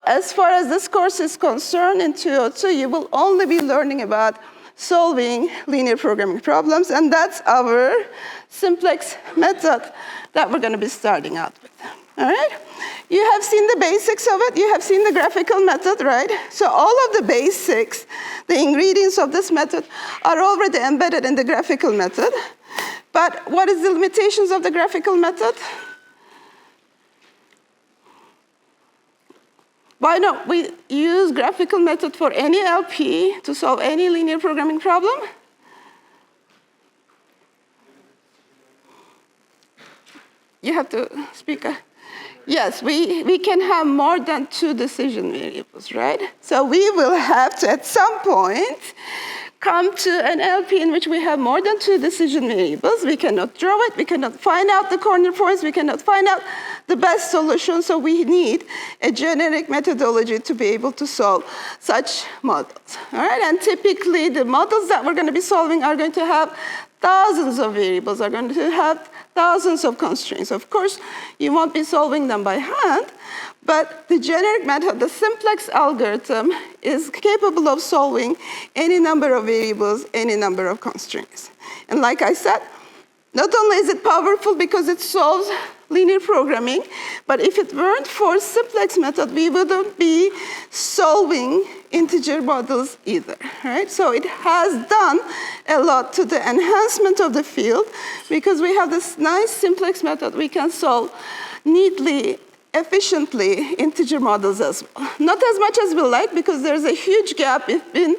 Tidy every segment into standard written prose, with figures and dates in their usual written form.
as far as this course is concerned in 202, you will only be learning about solving linear programming problems, and that's our simplex method that we're going to be starting out with. All right? You have seen the basics of it. You have seen the graphical method, right? So all of the basics, the ingredients of this method are already embedded in the graphical method. But what is the limitations of the graphical method? Why don't we use graphical method for any LP to solve any linear programming problem? You have to speak. Yes, we can have more than 2 decision variables, right? So we will have to, at some point, come to an LP in which we have more than 2 decision variables. We cannot draw it, we cannot find out the corner points, we cannot find out the best solution, so we need a generic methodology to be able to solve such models. All right, and typically the models that we're going to be solving are going to have thousands of variables, are going to have thousands of constraints. Of course, you won't be solving them by hand, but the generic method, the simplex algorithm, is capable of solving any number of variables, any number of constraints. And like I said, not only is it powerful because it solves linear programming, but if it weren't for simplex method, we wouldn't be solving integer models either, right? So it has done a lot to the enhancement of the field because we have this nice simplex method. We can solve neatly, efficiently integer models as well. Not as much as we like because there's a huge gap in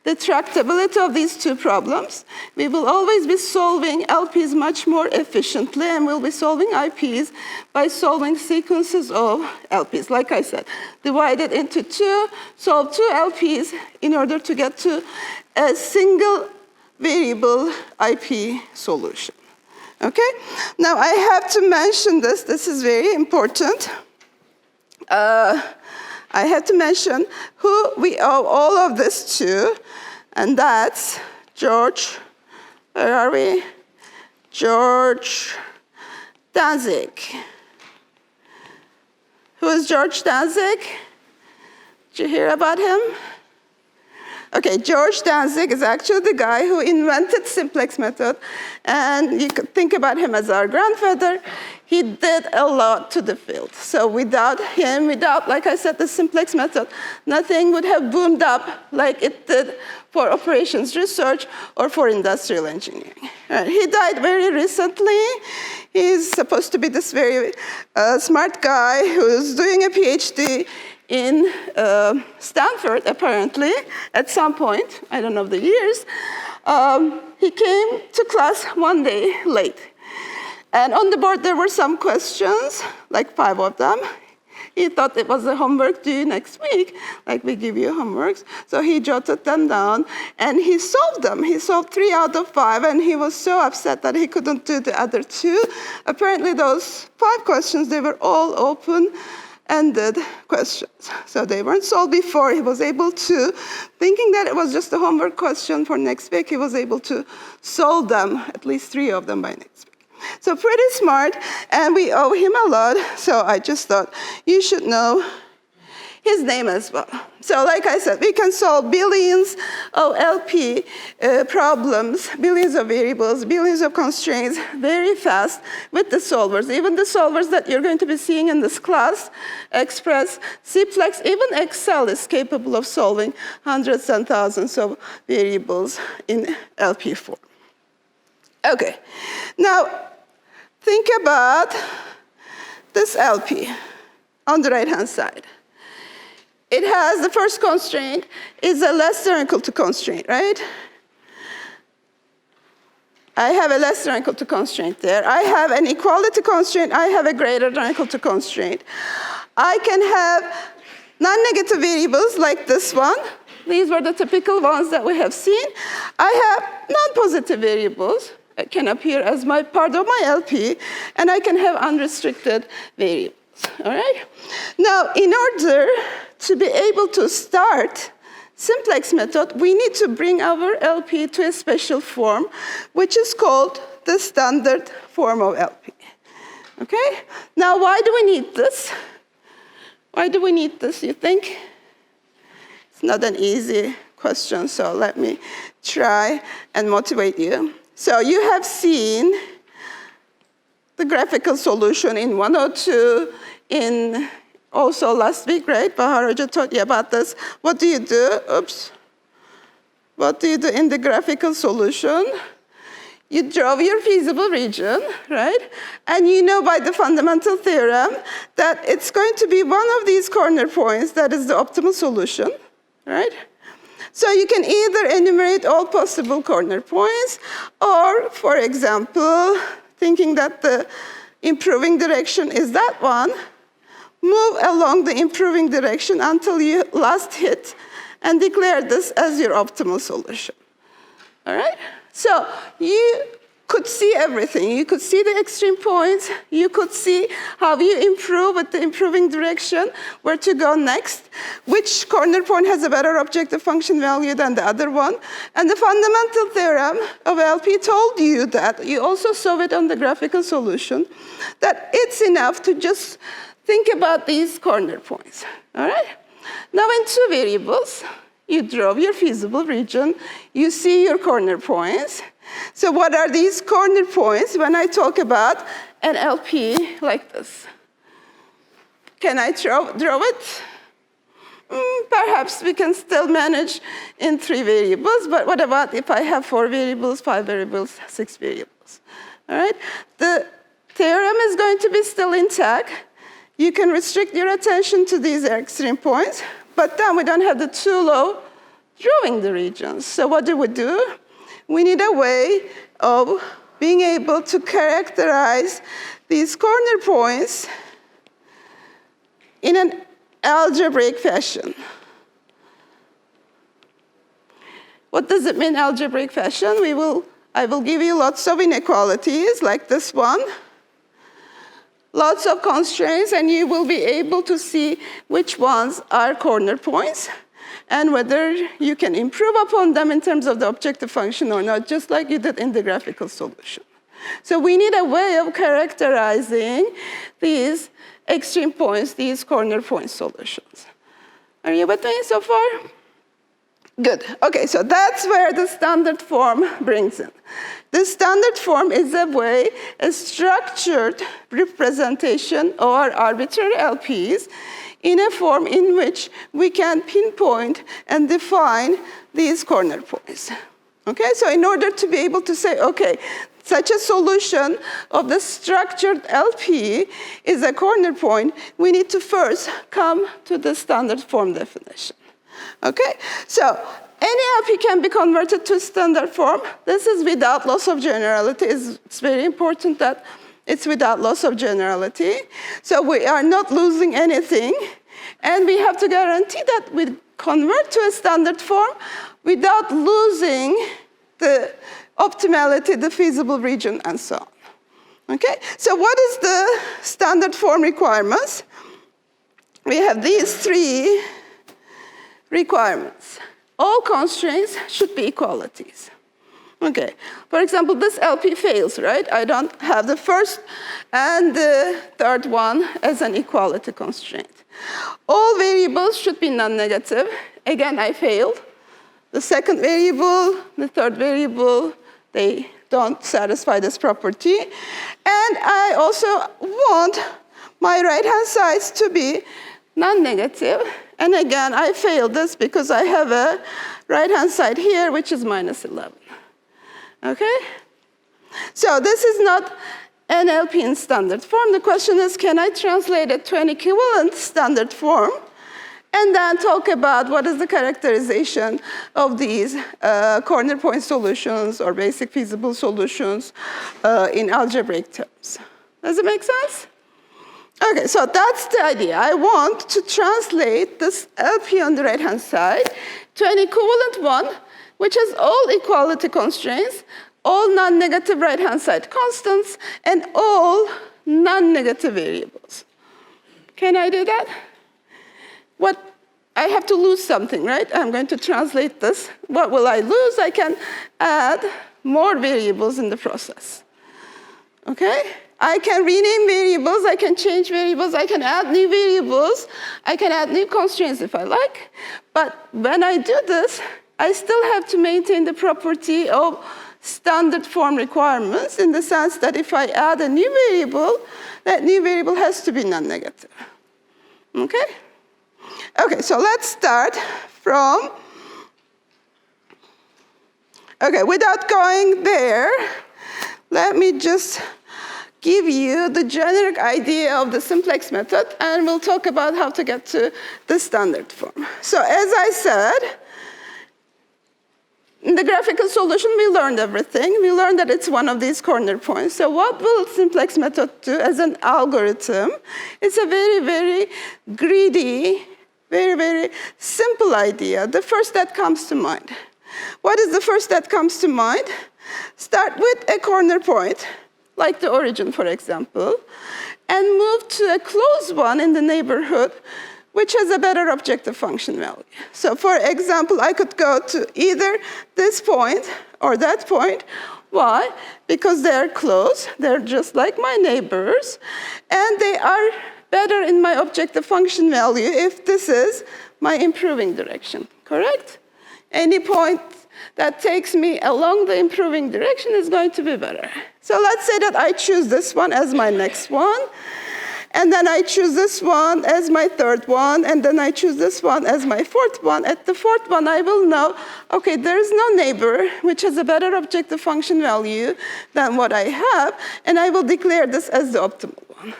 the tractability of these 2 problems. We will always be solving LPs much more efficiently, and we'll be solving IPs by solving sequences of LPs. Like I said, divided into 2, solve 2 LPs in order to get to a single variable IP solution. Okay? Now I have to mention this. This is very important. I have to mention who we owe all of this to, and that's George, where are we? George Danzig. Who is George Danzig? Did you hear about him? Okay, George Danzig is actually the guy who invented simplex method, and you could think about him as our grandfather. He did a lot to the field. So without him, without, like I said, the simplex method, nothing would have boomed up like it did for operations research or for industrial engineering. He died very recently. He's supposed to be this very smart guy who's doing a PhD in Stanford, apparently, at some point. I don't know the years. He came to class one day late. And on the board, there were some questions, like 5 of them. He thought it was a homework due next week, like we give you homeworks. So he jotted them down, and he solved them. He solved 3 out of 5, and he was so upset that he couldn't do the other 2. Apparently, those 5 questions, they were all open-ended questions. So they weren't solved before. He was able to, thinking that it was just a homework question for next week, he was able to solve them, at least 3 of them by next week. So pretty smart, and we owe him a lot, so I just thought you should know his name as well. So like I said, we can solve billions of LP problems, billions of variables, billions of constraints very fast with the solvers. Even the solvers that you're going to be seeing in this class, Express, Simplex, even Excel is capable of solving hundreds and thousands of variables in LP form. Okay, now think about this LP on the right-hand side. It has the first constraint is a less than or equal to constraint, right? I have a less than or equal to constraint there. I have an equality constraint. I have a greater than or equal to constraint. I can have non-negative variables like this one. These were the typical ones that we have seen. I have non-positive variables. It can appear as my part of my LP, and I can have unrestricted variables, all right? Now, in order to be able to start simplex method, we need to bring our LP to a special form, which is called the standard form of LP, okay? Now, why do we need this? Why do we need this, you think? It's not an easy question, so let me try and motivate you. So you have seen the graphical solution in 102, in also last week, right? Baharaja taught you about this. What do you do? Oops. What do you do in the graphical solution? You draw your feasible region, right? And you know by the fundamental theorem that it's going to be one of these corner points that is the optimal solution, right? So you can either enumerate all possible corner points, or, for example, thinking that the improving direction is that one, move along the improving direction until you last hit and declare this as your optimal solution. All right? So you could see everything. You could see the extreme points. You could see how you improve with the improving direction, where to go next, which corner point has a better objective function value than the other one. And the fundamental theorem of LP told you that, you also saw it on the graphical solution, that it's enough to just think about these corner points, all right? Now in two variables, you draw your feasible region, you see your corner points. So what are these corner points when I talk about an LP like this? Can I draw it? Perhaps we can still manage in 3 variables, but what about if I have 4 variables, 5 variables, 6 variables? All right? The theorem is going to be still intact. You can restrict your attention to these extreme points, but then we don't have the too low drawing the regions. So what do? We need a way of being able to characterize these corner points in an algebraic fashion. What does it mean, algebraic fashion? I will give you lots of inequalities, like this one. Lots of constraints, and you will be able to see which ones are corner points and whether you can improve upon them in terms of the objective function or not, just like you did in the graphical solution. So we need a way of characterizing these extreme points, these corner point solutions. Are you with me so far? Good. Okay, so that's where the standard form brings in. The standard form is a structured representation of our arbitrary LPs in a form in which we can pinpoint and define these corner points. Okay, so in order to be able to say, okay, such a solution of the structured LP is a corner point, we need to first come to the standard form definition. Okay, so any LP can be converted to standard form. This is without loss of generality. It's very important that it's without loss of generality. So we are not losing anything. And we have to guarantee that we convert to a standard form without losing the optimality, the feasible region, and so on. Okay, so what is the standard form requirements? We have these 3 requirements. All constraints should be equalities. Okay, for example, this LP fails, right? I don't have the first and the third one as an equality constraint. All variables should be non-negative. Again, I failed. The second variable, the third variable, they don't satisfy this property. And I also want my right-hand sides to be non-negative. And again, I failed this because I have a right-hand side here, which is minus 11. Okay? So this is not an LP in standard form. The question is, can I translate it to an equivalent standard form and then talk about what is the characterization of these corner point solutions or basic feasible solutions in algebraic terms? Does it make sense? Okay, so that's the idea. I want to translate this LP on the right-hand side to an equivalent one, which has all equality constraints, all non-negative right-hand side constants, and all non-negative variables. Can I do that? I have to lose something, right? I'm going to translate this. What will I lose? I can add more variables in the process. Okay? I can rename variables, I can change variables, I can add new variables, I can add new constraints if I like. But when I do this, I still have to maintain the property of standard form requirements in the sense that if I add a new variable, that new variable has to be non-negative. Okay? Okay, so let's start from, okay, without going there, let me just give you the generic idea of the simplex method, and we'll talk about how to get to the standard form. So as I said, in the graphical solution, we learned everything. We learned that it's one of these corner points. So what will simplex method do as an algorithm? It's a very, very greedy, very, very simple idea. The first that comes to mind. What is the first that comes to mind? Start with a corner point, like the origin, for example, and move to a close one in the neighborhood, which has a better objective function value. So for example, I could go to either this point or that point. Why? Because they're close, they're just like my neighbors, and they are better in my objective function value if this is my improving direction, correct? Any point that takes me along the improving direction is going to be better. So let's say that I choose this one as my next one, and then I choose this one as my third one, and then I choose this one as my fourth one. At the fourth one, I will know, okay, there's no neighbor which has a better objective function value than what I have, and I will declare this as the optimal one.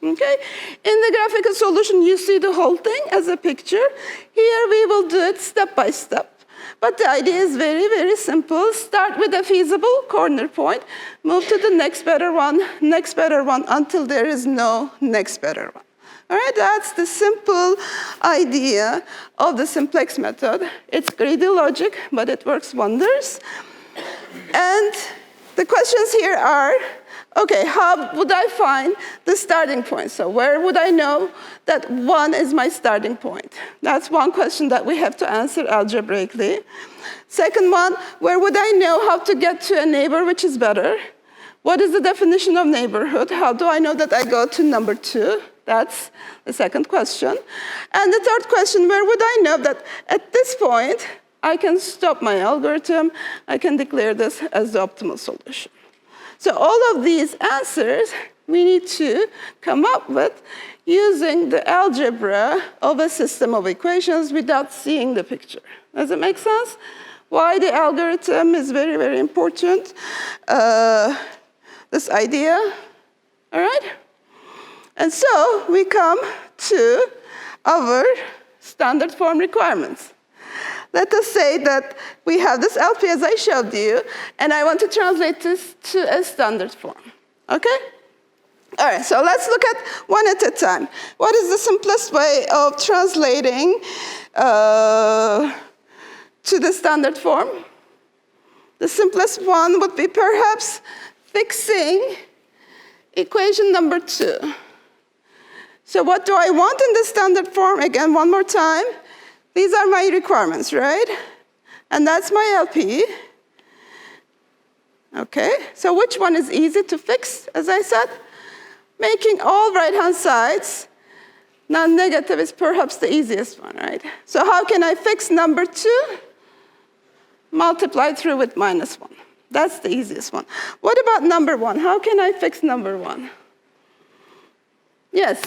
Okay? In the graphical solution, you see the whole thing as a picture. Here, we will do it step by step. But the idea is very, very simple. Start with a feasible corner point, move to the next better one, until there is no next better one. All right, that's the simple idea of the simplex method. It's greedy logic, but it works wonders. And the questions here are, okay, how would I find the starting point? So where would I know that 1 is my starting point? That's one question that we have to answer algebraically. Second one, where would I know how to get to a neighbor which is better? What is the definition of neighborhood? How do I know that I go to number 2? That's the second question. And the third question, where would I know that at this point, I can stop my algorithm, I can declare this as the optimal solution? So all of these answers we need to come up with using the algebra of a system of equations without seeing the picture. Does it make sense? Why the algorithm is very, very important. This idea, all right? And so we come to our standard form requirements. Let us say that we have this LP as I showed you, and I want to translate this to a standard form, okay? All right, so let's look at one at a time. What is the simplest way of translating to the standard form? The simplest one would be perhaps fixing equation number 2. So what do I want in the standard form? Again, one more time. These are my requirements, right? And that's my LP. Okay, so which one is easy to fix, as I said? Making all right-hand sides non-negative is perhaps the easiest one, right? So how can I fix number 2? Multiply through with -1. That's the easiest one. What about number 1? How can I fix number 1? Yes?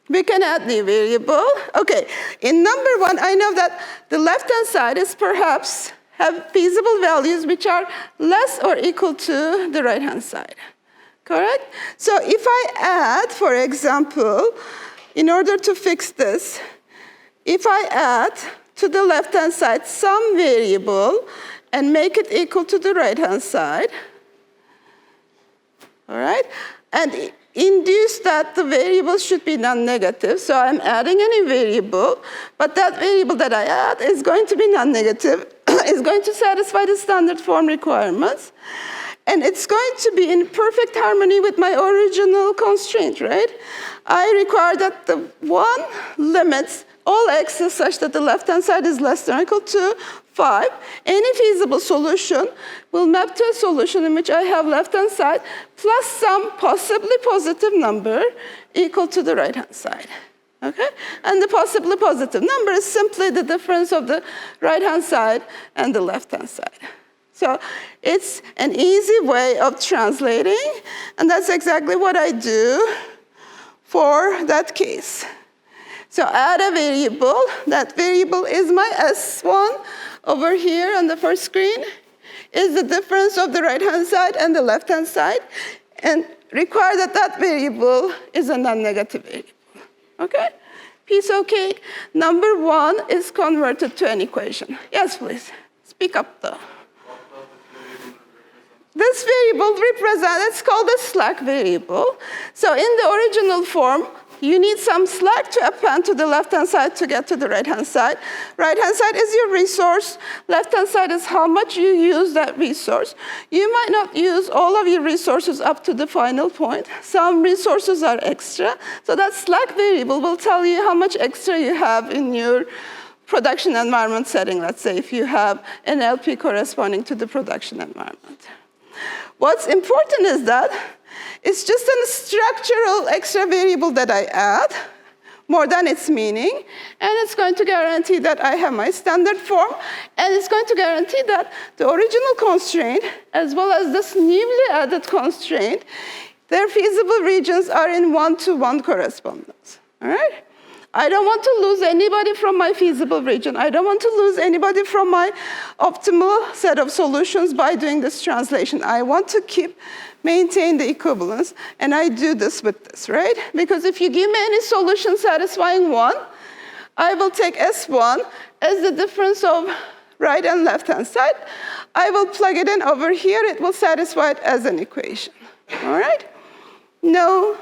We can add new variable. Okay, in number 1, I know that the left-hand side is perhaps have feasible values which are less or equal to the right-hand side, correct? So if I add, for example, in order to fix this, if I add to the left-hand side some variable and make it equal to the right-hand side, all right? And induce that the variable should be non-negative. So I'm adding any variable, but that variable that I add is going to be non-negative, is going to satisfy the standard form requirements, and it's going to be in perfect harmony with my original constraint, right? I require that the 1 limits all x's such that the left-hand side is less than or equal to 5, any feasible solution will map to a solution in which I have left-hand side plus some possibly positive number equal to the right-hand side. Okay? And the possibly positive number is simply the difference of the right-hand side and the left-hand side. So it's an easy way of translating, and that's exactly what I do for that case. So add a variable. That variable is my S1 over here on the first screen, is the difference of the right-hand side and the left-hand side, and require that that variable is a non-negative variable. Okay? Piece of cake. Number 1 is converted to an equation. Yes, please. Speak up, though. This variable represents, it's called a slack variable. So in the original form, you need some slack to append to the left-hand side to get to the right-hand side. Right-hand side is your resource. Left-hand side is how much you use that resource. You might not use all of your resources up to the final point. Some resources are extra. So that slack variable will tell you how much extra you have in your production environment setting, let's say, if you have an LP corresponding to the production environment. What's important is that it's just a structural extra variable that I add, more than its meaning, and it's going to guarantee that I have my standard form, and it's going to guarantee that the original constraint, as well as this newly added constraint, their feasible regions are in 1-to-1 correspondence, all right? I don't want to lose anybody from my feasible region. I don't want to lose anybody from my optimal set of solutions by doing this translation. I want to maintain the equivalence, and I do this with this, right? Because if you give me any solution satisfying 1, I will take S1 as the difference of right and left-hand side. I will plug it in over here. It will satisfy it as an equation, all right? No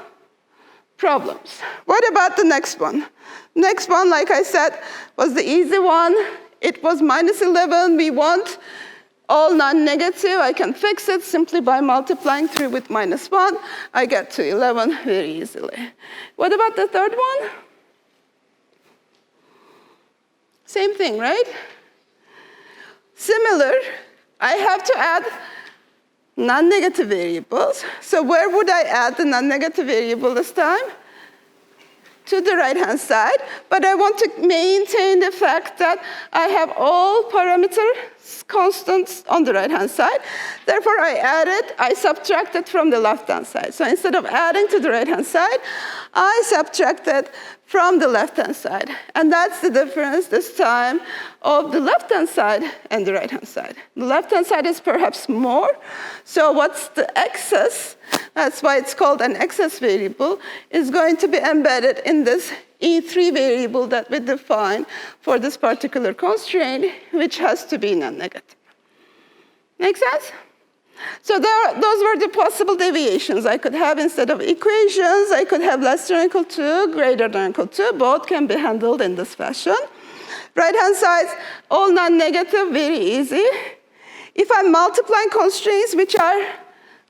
problems. What about the next one? Next one, like I said, was the easy one. It was -11. We want all non-negative. I can fix it simply by multiplying through with -1. I get to 11 very easily. What about the third one? Same thing, right? Similar. I have to add non-negative variables. So where would I add the non-negative variable this time? To the right-hand side, but I want to maintain the fact that I have all parameter constants on the right-hand side. Therefore, I subtracted from the left-hand side. So instead of adding to the right-hand side, I subtracted from the left-hand side. And that's the difference this time of the left-hand side and the right-hand side. The left-hand side is perhaps more. So what's the excess? That's why it's called an excess variable, is going to be embedded in this E3 variable that we define for this particular constraint, which has to be non-negative. Make sense? So those were the possible deviations. I could have, instead of equations, I could have less than or equal to, greater than or equal to. Both can be handled in this fashion. Right-hand side, all non-negative, very easy. If I'm multiplying constraints which are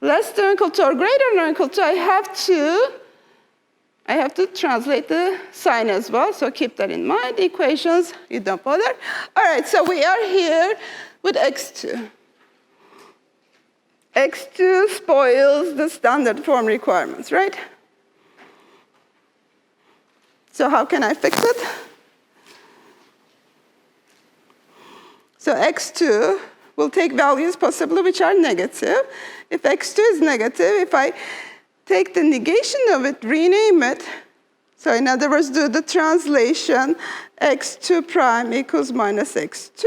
less than or equal to or greater than or equal to, I have to translate the sign as well, so keep that in mind. Equations, you don't bother. All right, so we are here with x2. x2 spoils the standard form requirements, right? So how can I fix it? So x2 will take values possibly which are negative. If x2 is negative, if I take the negation of it, rename it. So in other words, do the translation, x2 prime equals minus x2.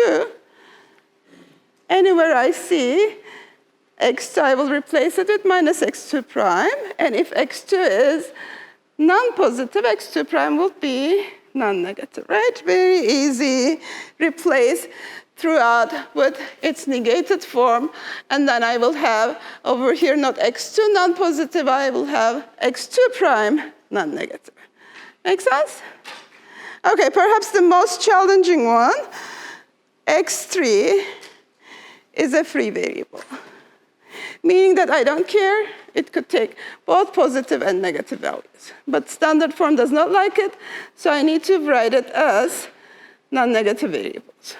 Anywhere I see x2, I will replace it with minus x2 prime. And if x2 is non-positive, x2 prime will be non-negative, right? Very easy. Replace throughout with its negated form, and then I will have over here not x2 non-positive, I will have x2 prime non-negative. Make sense? Okay, perhaps the most challenging one, x3 is a free variable, meaning that I don't care. It could take both positive and negative values, but standard form does not like it, so I need to write it as non-negative variables.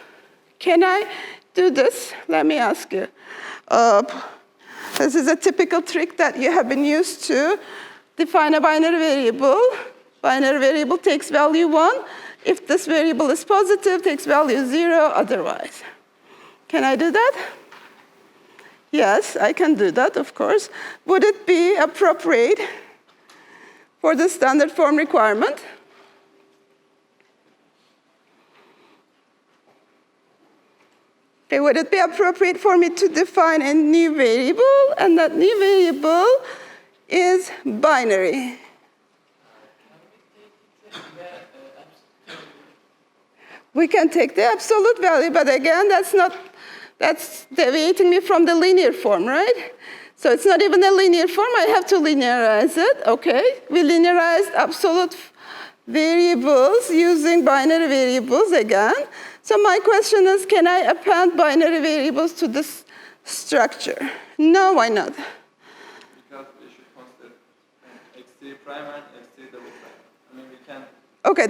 Can I do this? Let me ask you. This is a typical trick that you have been used to. Define a binary variable. Binary variable takes value 1. If this variable is positive, takes value 0, otherwise. Can I do that? Yes, I can do that, of course. Would it be appropriate for the standard form requirement? Okay, would it be appropriate for me to define a new variable, and that new variable is binary? We can take the absolute value, but again, that's deviating me from the linear form, right? So it's not even a linear form, I have to linearize it, okay? We linearized absolute variables using binary variables again. So my question is, can I append binary variables to this structure? No, why not? Because we should consider x3 prime and x3 double prime. I mean, we can... Okay,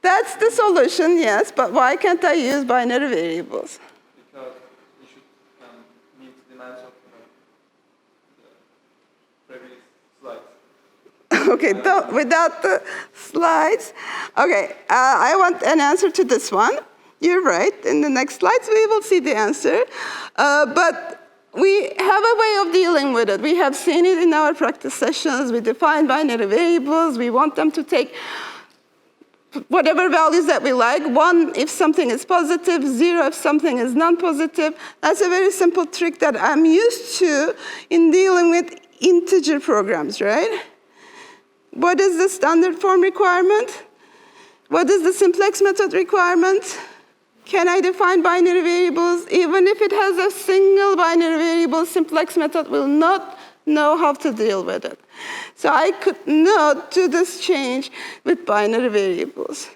that's the solution, yes, but why can't I use binary variables? Because we should meet the demands of the previous slides. Okay, without the slides. Okay, I want an answer to this one. You're right. In the next slides, we will see the answer. But we have a way of dealing with it. We have seen it in our practice sessions. We define binary variables. We want them to take whatever values that we like. 1 if something is positive, 0 if something is non-positive. That's a very simple trick that I'm used to in dealing with integer programs, right? What is the standard form requirement? What is the simplex method requirement? Can I define binary variables? Even if it has a single binary variable, simplex method will not know how to deal with it. So I could not do this change with binary variables.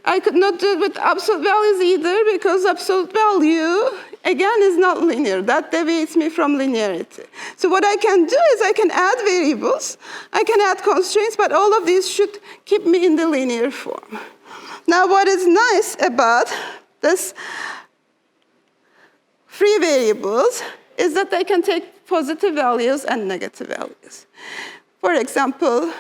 I could not do it with absolute values either, because absolute value, again, is not linear. That deviates me from linearity. So what I can do is I can add variables, I can add constraints, but all of these should keep me in the linear form. Now, what is nice about this free variables is that they can take positive values and negative values. For example,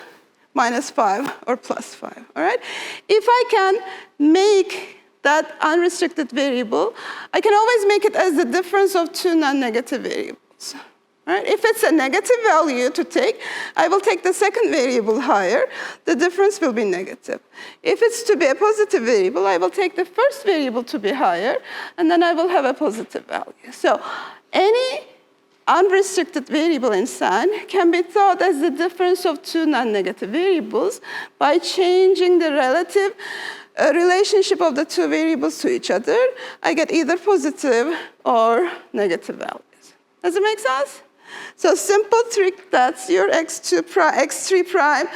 -5 or +5, all right? If I can make that unrestricted variable, I can always make it as the difference of 2 non-negative variables, all right? If it's a negative value to take, I will take the second variable higher, the difference will be negative. If it's to be a positive variable, I will take the first variable to be higher, and then I will have a positive value. So any unrestricted variable in SAN can be thought as the difference of 2 non-negative variables by changing the relative relationship of the 2 variables to each other. I get either positive or negative values. Does it make sense? So simple trick, that's your x3 prime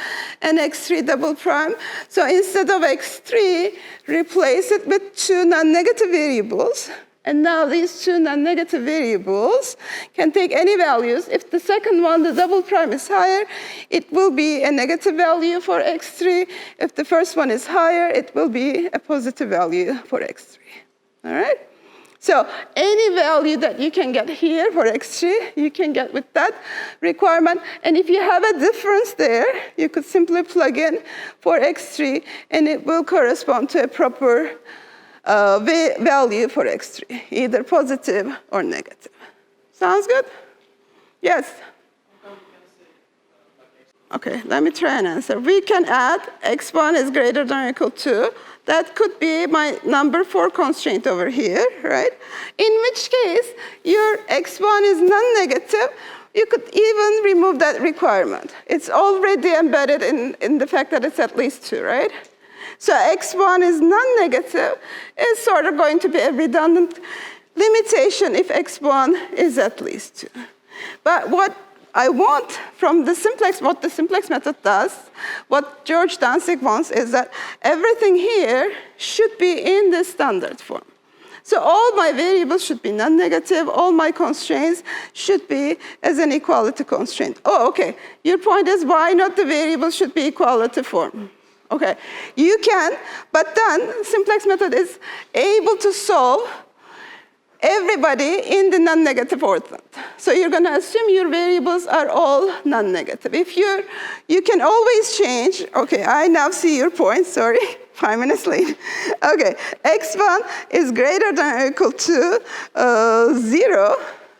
and x3 double prime. So instead of x3, replace it with 2 non-negative variables. And now these 2 non-negative variables can take any values. If the second one, the double prime, is higher, it will be a negative value for x3. If the first one is higher, it will be a positive value for x3. All right? So any value that you can get here for x3, you can get with that requirement. And if you have a difference there, you could simply plug in for x3, and it will correspond to a proper value for x3, either positive or negative. Sounds good? Yes? Okay, let me try and answer. We can add x1 is greater than or equal to. That could be my number 4 constraint over here, right? In which case, your x1 is non-negative. You could even remove that requirement. It's already embedded in the fact that it's at least 2, right? So x1 is non-negative. It's sort of going to be a redundant limitation if x1 is at least 2. But what I want from the simplex, what the simplex method does, what George Danzig wants is that everything here should be in the standard form. So all my variables should be non-negative, all my constraints should be as an equality constraint. Oh, okay, your point is why not the variables should be equality form? Okay, you can, but then simplex method is able to solve everybody in the non-negative ordinate. So you're going to assume your variables are all non-negative. If you can always change, okay, I now see your point, sorry, 5 minutes late. Okay, x1 is greater than or equal to 0,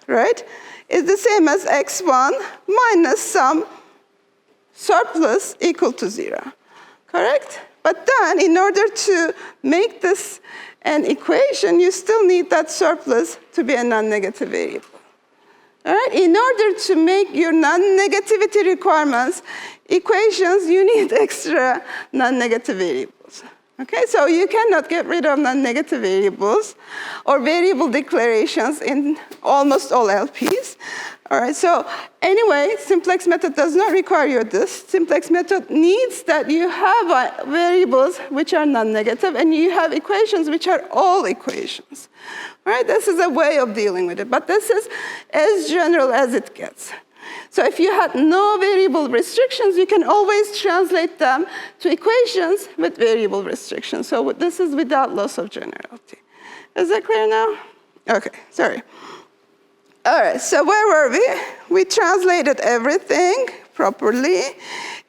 right? Is the same as x1 minus some surplus equal to 0, correct? But then, in order to make this an equation, you still need that surplus to be a non-negative variable. All right? In order to make your non-negativity requirements equations, you need extra non-negative variables. Okay, so you cannot get rid of non-negative variables or variable declarations in almost all LPs. All right, so anyway, simplex method does not require this. Simplex method needs that you have variables which are non-negative and you have equations which are all equations. All right, this is a way of dealing with it, but this is as general as it gets. So if you had no variable restrictions, you can always translate them to equations with variable restrictions. So this is without loss of generality. Is that clear now? Okay, sorry. All right, so where were we? We translated everything properly.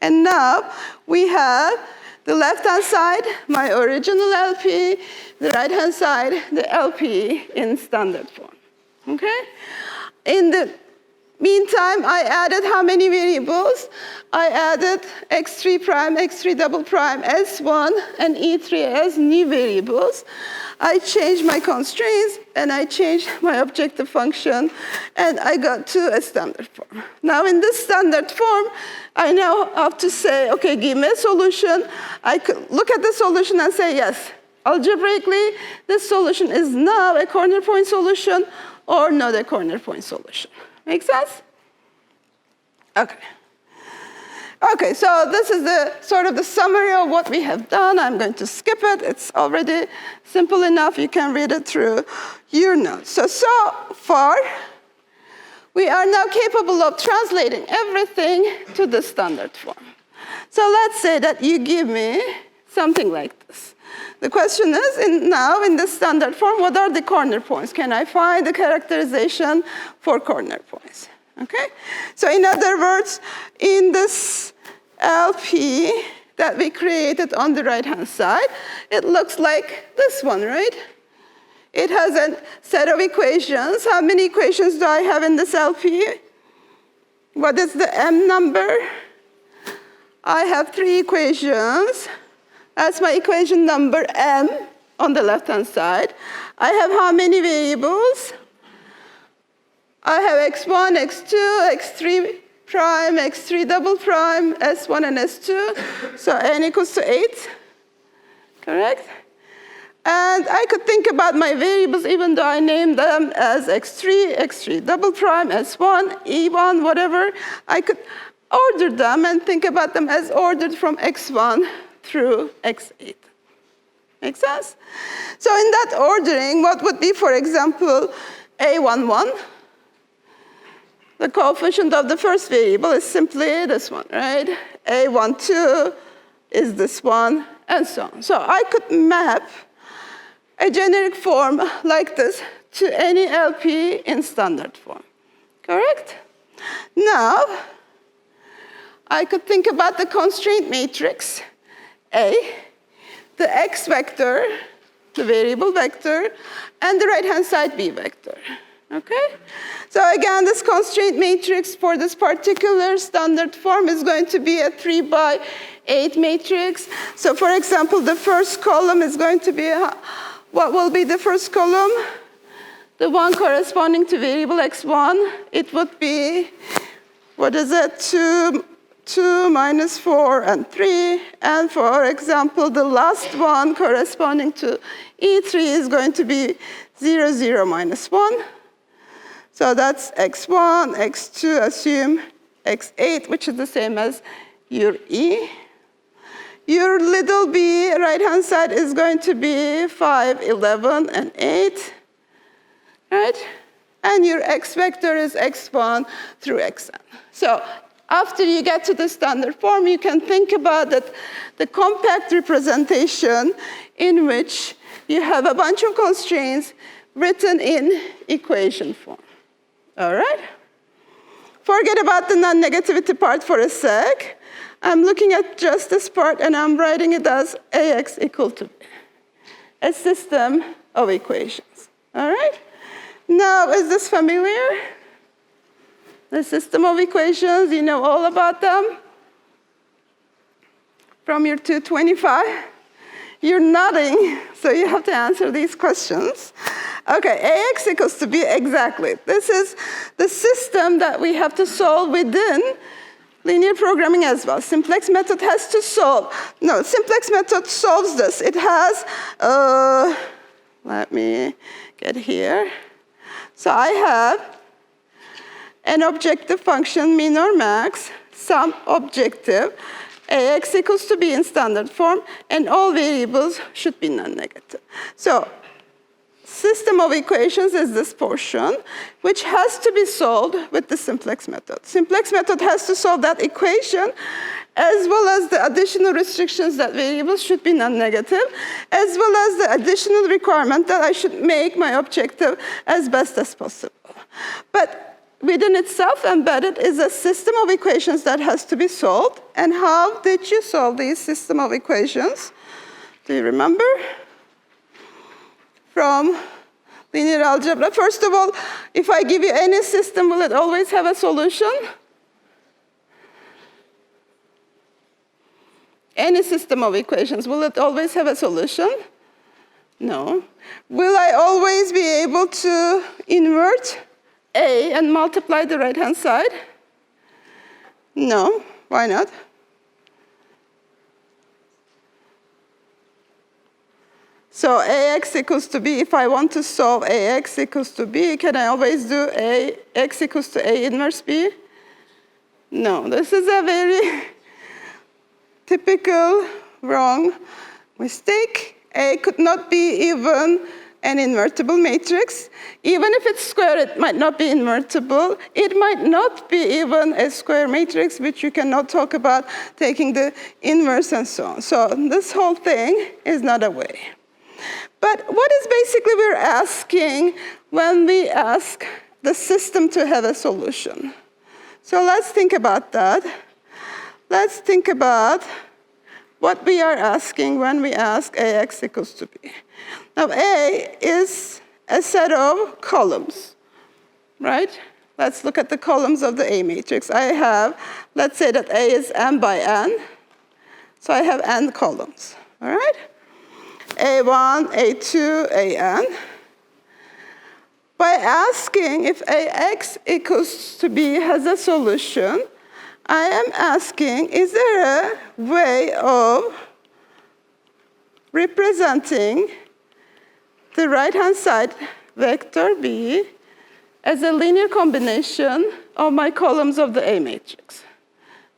And now we have the left-hand side, my original LP, the right-hand side, the LP in standard form. Okay? In the meantime, I added how many variables? I added x3 prime, x3 double prime, s1, and e3 as new variables. I changed my constraints, and I changed my objective function, and I got to a standard form. Now, in this standard form, I now have to say, okay, give me a solution. I could look at the solution and say, yes, algebraically, this solution is now a corner point solution or not a corner point solution. Make sense? Okay. Okay, so this is the sort of the summary of what we have done. I'm going to skip it. It's already simple enough. You can read it through your notes. So far, we are now capable of translating everything to the standard form. So let's say that you give me something like this. The question is, now in the standard form, what are the corner points? Can I find the characterization for corner points? Okay? So in other words, in this LP that we created on the right-hand side, it looks like this one, right? It has a set of equations. How many equations do I have in this LP? What is the M number? I have 3 equations. That's my equation number M on the left-hand side. I have how many variables? I have x1, x2, x3 prime, x3 double prime, s1 and s2. So n equals to 8, correct? And I could think about my variables even though I named them as x3, x3 double prime, s1, e1, whatever. I could order them and think about them as ordered from x1 through x8. Make sense? So in that ordering, what would be, for example, a11? The coefficient of the first variable is simply this one, right? a12 is this one, and so on. So I could map a generic form like this to any LP in standard form, correct? Now, I could think about the constraint matrix, A, the x vector, the variable vector, and the right-hand side B vector, okay? So again, this constraint matrix for this particular standard form is going to be a 3x8 matrix. So for example, the first column is going to be, what will be the first column? The one corresponding to variable x1. It would be, what is it, 2 minus 4 and 3. And for example, the last one corresponding to E3 is going to be 0, 0, minus 1. So that's x1, x2, assume x8, which is the same as your E. Your little b right-hand side is going to be 5, 11, and 8, right? And your x vector is x1 through xn. So after you get to the standard form, you can think about the compact representation in which you have a bunch of constraints written in equation form. All right? Forget about the non-negativity part for a sec. I'm looking at just this part, and I'm writing it as AX equal to B, a system of equations. All right? Now, is this familiar? The system of equations, you know all about them? From your 225? You're nodding, so you have to answer these questions. Okay, AX equals to B, exactly. This is the system that we have to solve within linear programming as well. Simplex method has to solve. No, simplex method solves this. It has, let me get here. So I have an objective function, min or max, some objective, AX equals to B in standard form, and all variables should be non-negative. So system of equations is this portion, which has to be solved with the simplex method. Simplex method has to solve that equation, as well as the additional restrictions that variables should be non-negative, as well as the additional requirement that I should make my objective as best as possible. But within itself, embedded is a system of equations that has to be solved. And how did you solve these system of equations? Do you remember? From linear algebra. First of all, if I give you any system, will it always have a solution? Any system of equations, will it always have a solution? No. Will I always be able to invert A and multiply the right-hand side? No. Why not? So AX equals to B, if I want to solve AX equals to B, can I always do AX equals to A inverse B? No, this is a very typical wrong mistake. A could not be even an invertible matrix. Even if it's square, it might not be invertible. It might not be even a square matrix, which you cannot talk about taking the inverse and so on. So this whole thing is not a way. But what is basically we're asking when we ask the system to have a solution? So let's think about that. Let's think about what we are asking when we ask AX equals to B. Now, A is a set of columns, right? Let's look at the columns of the A matrix. I have, let's say that A is m by n. So I have n columns, all right? A1, A2, AN. By asking if AX equals to B has a solution, I am asking, is there a way of representing the right-hand side vector B as a linear combination of my columns of the A matrix?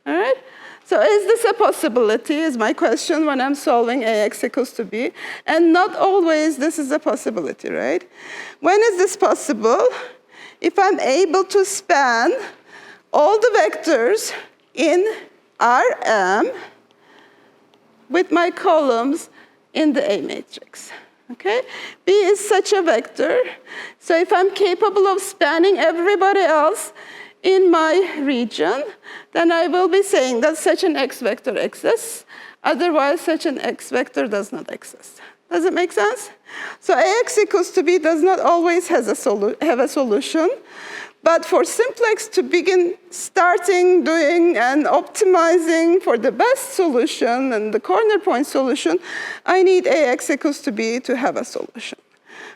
All right? So is this a possibility, is my question when I'm solving AX equals to B. And not always this is a possibility, right? When is this possible? If I'm able to span all the vectors in Rm with my columns in the A matrix. Okay? B is such a vector. So if I'm capable of spanning everybody else in my region, then I will be saying that such an X vector exists. Otherwise, such an X vector does not exist. Does it make sense? So AX equals to B does not always have a solution. But for Simplex to begin starting doing and optimizing for the best solution and the corner point solution, I need AX equals to B to have a solution.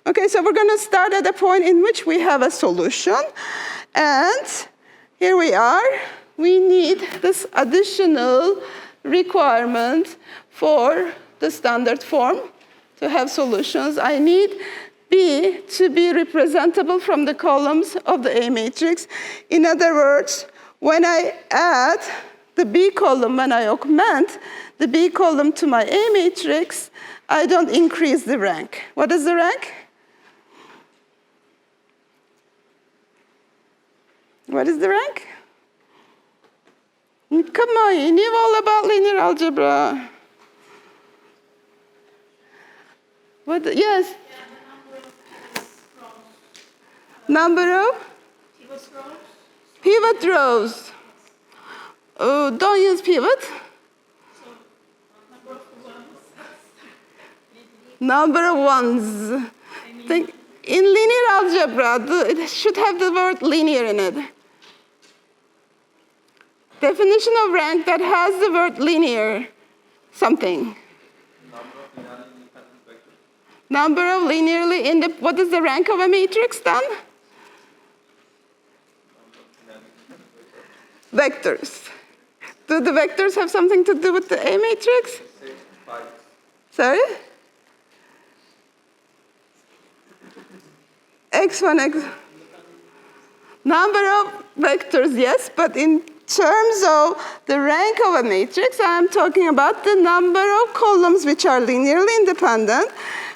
Okay, so we're going to start at a point in which we have a solution. And here we are. We need this additional requirement for the standard form to have solutions. I need B to be representable from the columns of the A matrix. In other words, when I add the B column, when I augment the B column to my A matrix, I don't increase the rank. What is the rank? What is the rank? come on, you knew all about linear algebra. What, yes? Number of? Pivot rows. Oh, don't use pivot. Number of ones. Think, in linear algebra, it should have the word linear in it. Definition of rank that has the word linear something. Number of linearly independent. What is the rank of a matrix then? Vectors. Do the vectors have something to do with the A matrix? Sorry? X1, X. Number of vectors, yes, but in terms of the rank of a matrix, I'm talking about the number of columns which are linearly independent,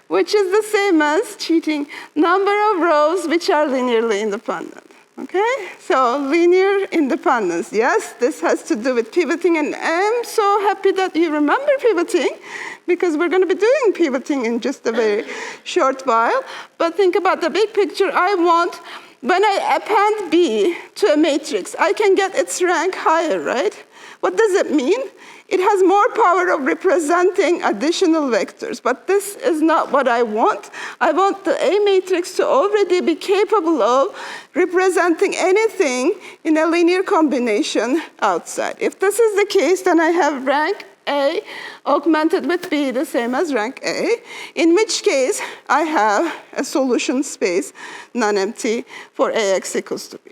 which is the same as cheating number of rows which are linearly independent. Okay, so linear independence, yes, this has to do with pivoting, and I'm so happy that you remember pivoting, because we're going to be doing pivoting in just a very short while. But think about the big picture. I want, when I append B to a matrix, I can get its rank higher, right? What does it mean? It has more power of representing additional vectors, but this is not what I want. I want the A matrix to already be capable of representing anything in a linear combination outside. If this is the case, then I have rank A augmented with B the same as rank A, in which case I have a solution space non-empty for AX equals to B.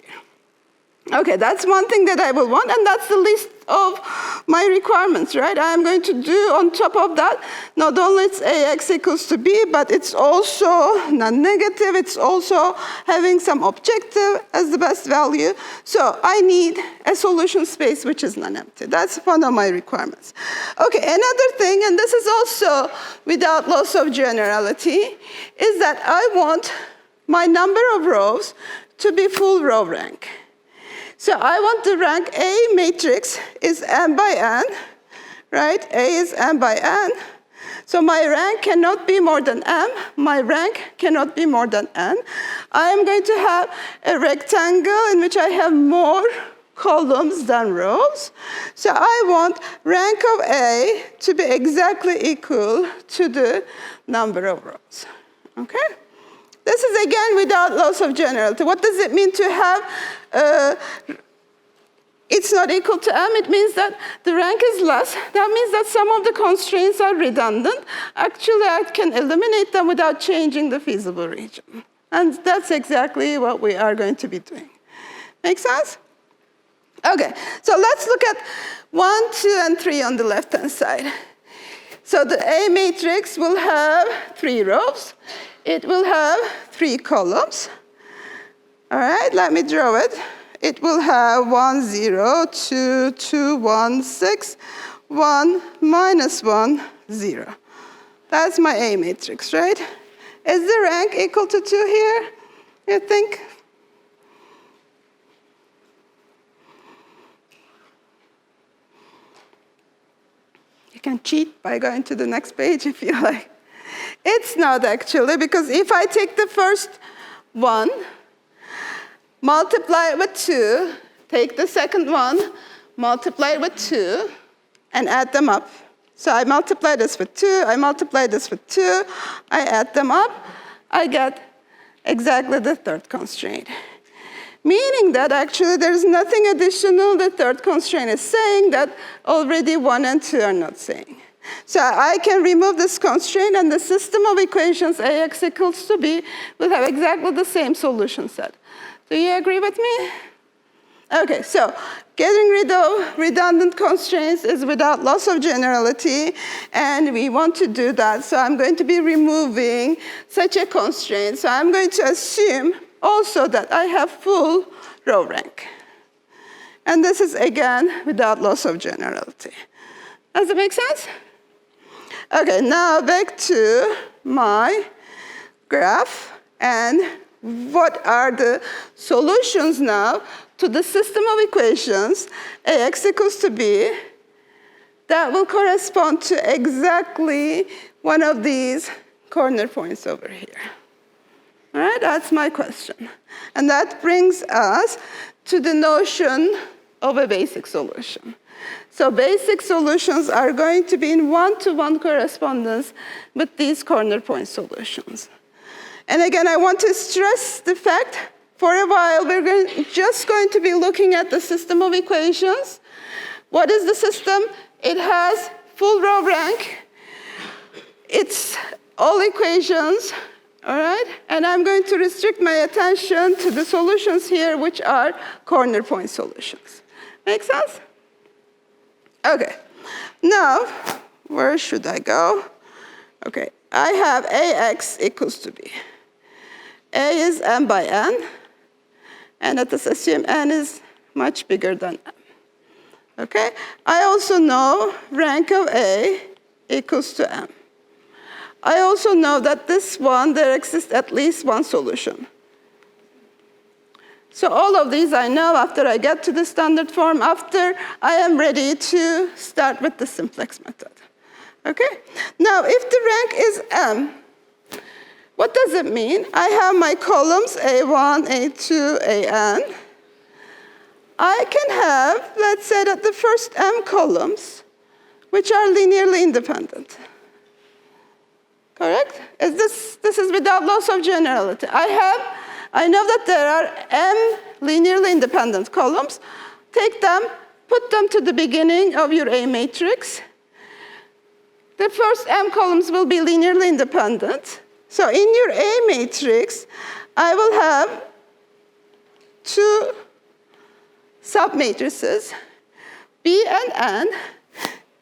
Okay, that's one thing that I will want, and that's the least of my requirements, right? I'm going to do on top of that, not only it's AX equals to B, but it's also non-negative, it's also having some objective as the best value. So I need a solution space which is non-empty. That's one of my requirements. Okay, another thing, and this is also without loss of generality, is that I want my number of rows to be full row rank. So I want the rank A matrix is n by n, right? A is n by n. So my rank cannot be more than m. My rank cannot be more than n. I am going to have a rectangle in which I have more columns than rows. So I want rank of A to be exactly equal to the number of rows, okay? This is, again, without loss of generality. What does it mean to have it's not equal to m? It means that the rank is less. That means that some of the constraints are redundant. Actually, I can eliminate them without changing the feasible region. And that's exactly what we are going to be doing. Make sense? Okay, so let's look at 1, 2, and 3 on the left-hand side. So the A matrix will have 3 rows. It will have 3 columns. All right, let me draw it. It will have 1, 0, 2, 2, 1, 6, 1, minus 1, 0. That's my A matrix, right? Is the rank equal to 2 here, you think? You can cheat by going to the next page if you like. It's not actually, because if I take the first one, multiply it with 2, take the second one, multiply it with 2, and add them up. So I multiply this with 2, I multiply this with 2, I add them up, I get exactly the third constraint. Meaning that actually there's nothing additional the third constraint is saying that already 1 and 2 are not saying. So I can remove this constraint, and the system of equations AX equals to B will have exactly the same solution set. Do you agree with me? Okay, so getting rid of redundant constraints is without loss of generality, and we want to do that. So I'm going to be removing such a constraint. So I'm going to assume also that I have full row rank. And this is, again, without loss of generality. Does it make sense? Okay, now back to my graph and what are the solutions now to the system of equations, ax equals to b, that will correspond to exactly one of these corner points over here. All right, that's my question. And that brings us to the notion of a basic solution. So basic solutions are going to be in one-to-one correspondence with these corner point solutions. And again, I want to stress the fact, for a while, we're just going to be looking at the system of equations. What is the system? It has full row rank. It's all equations, all right? And I'm going to restrict my attention to the solutions here, which are corner point solutions. Make sense? Okay. Now, where should I go? Okay, I have ax equals to b. A is m by n, and let us assume n is much bigger than m. Okay? I also know rank of A equals to m. I also know that this one, there exists at least one solution. So all of these I know after I get to the standard form, after I am ready to start with the simplex method. Okay? Now, if the rank is m, what does it mean? I have my columns A1, A2, AN. I can have, let's say that the first m columns, which are linearly independent. Correct? This is without loss of generality. I know that there are m linearly independent columns. Take them, put them to the beginning of your A matrix. The first m columns will be linearly independent. So in your A matrix, I will have two submatrices, B and N.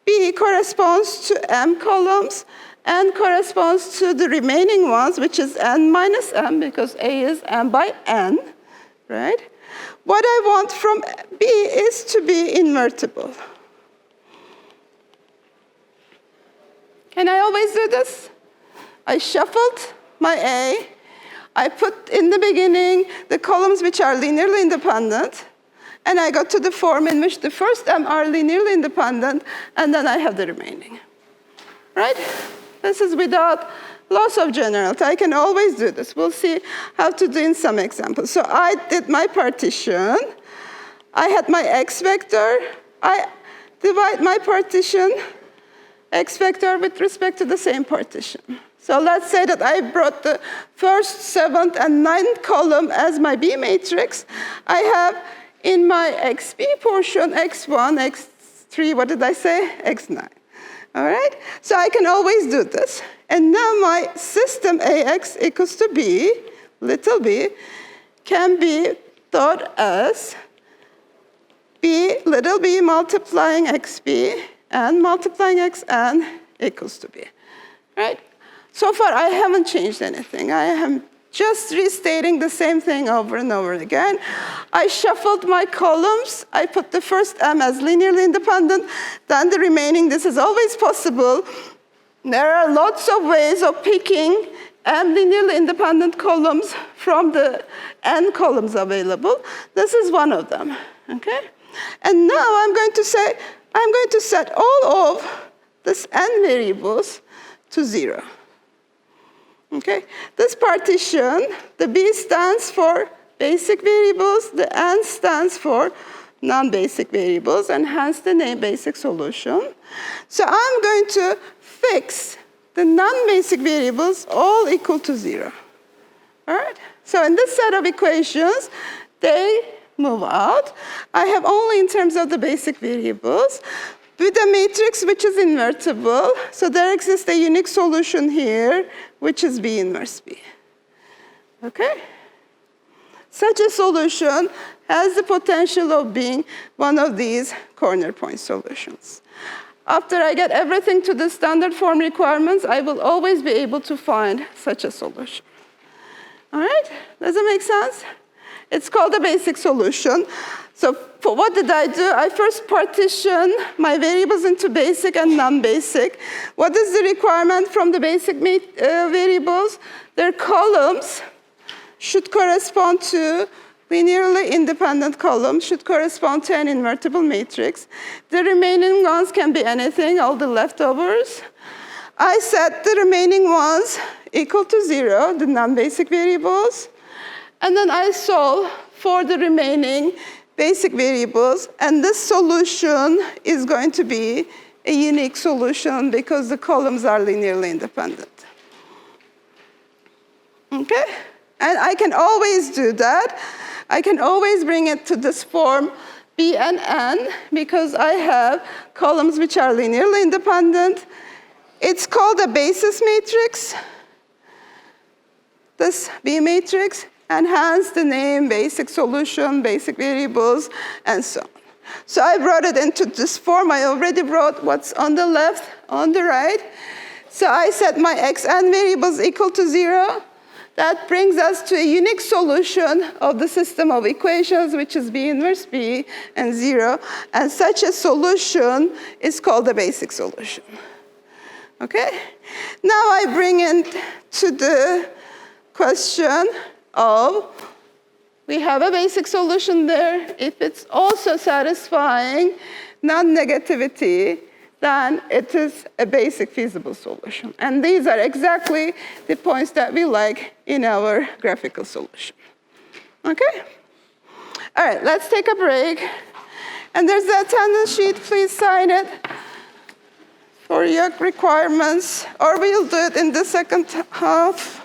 B corresponds to m columns, N corresponds to the remaining ones, which is N minus M, because A is M by N, right? What I want from B is to be invertible. Can I always do this? I shuffled my A. I put in the beginning the columns which are linearly independent, and I got to the form in which the first m are linearly independent, and then I have the remaining, right? This is without loss of generality. I can always do this. We'll see how to do in some examples. So I did my partition. I had my x vector. I divide my partition, x vector, with respect to the same partition. So let's say that I brought the first, seventh, and ninth column as my B matrix. I have in my xb portion x1, x3, what did I say? x9. All right? So I can always do this. And now my system AX equals to B, little b, can be thought as B, little b multiplying xb and multiplying xn equals to B. Right? So far, I haven't changed anything. I am just restating the same thing over and over again. I shuffled my columns. I put the first m as linearly independent, then the remaining. This is always possible. There are lots of ways of picking m linearly independent columns from the n columns available. This is one of them, okay? And now I'm going to say, I'm going to set all of this n variables to 0. Okay, this partition, the B stands for basic variables, the N stands for non-basic variables, and hence the name basic solution. So I'm going to fix the non-basic variables all equal to 0. All right? So in this set of equations, they move out. I have only in terms of the basic variables. With a matrix which is invertible, so there exists a unique solution here, which is B inverse B. Okay? Such a solution has the potential of being one of these corner point solutions. After I get everything to the standard form requirements, I will always be able to find such a solution. All right? Does it make sense? It's called a basic solution. So what did I do? I first partition my variables into basic and non-basic. What is the requirement from the basic variables? They're columns should correspond to linearly independent columns, should correspond to an invertible matrix. The remaining ones can be anything, all the leftovers. I set the remaining ones equal to 0, the non-basic variables. And then I solve for the remaining basic variables. And this solution is going to be a unique solution because the columns are linearly independent. Okay? And I can always do that. I can always bring it to this form, B and N, because I have columns which are linearly independent. It's called a basis matrix, this B matrix, and hence the name basic solution, basic variables, and so on. So I brought it into this form. I already wrote what's on the left, on the right. So I set my xn variables equal to 0. That brings us to a unique solution of the system of equations, which is B inverse B and 0. And such a solution is called the basic solution. Okay? Now I bring in to the question of, we have a basic solution there. If it's also satisfying non-negativity, then it is a basic feasible solution. And these are exactly the points that we like in our graphical solution. Okay? All right, let's take a break. And there's the attendance sheet. Please sign it for your requirements, or we'll do it in the second half.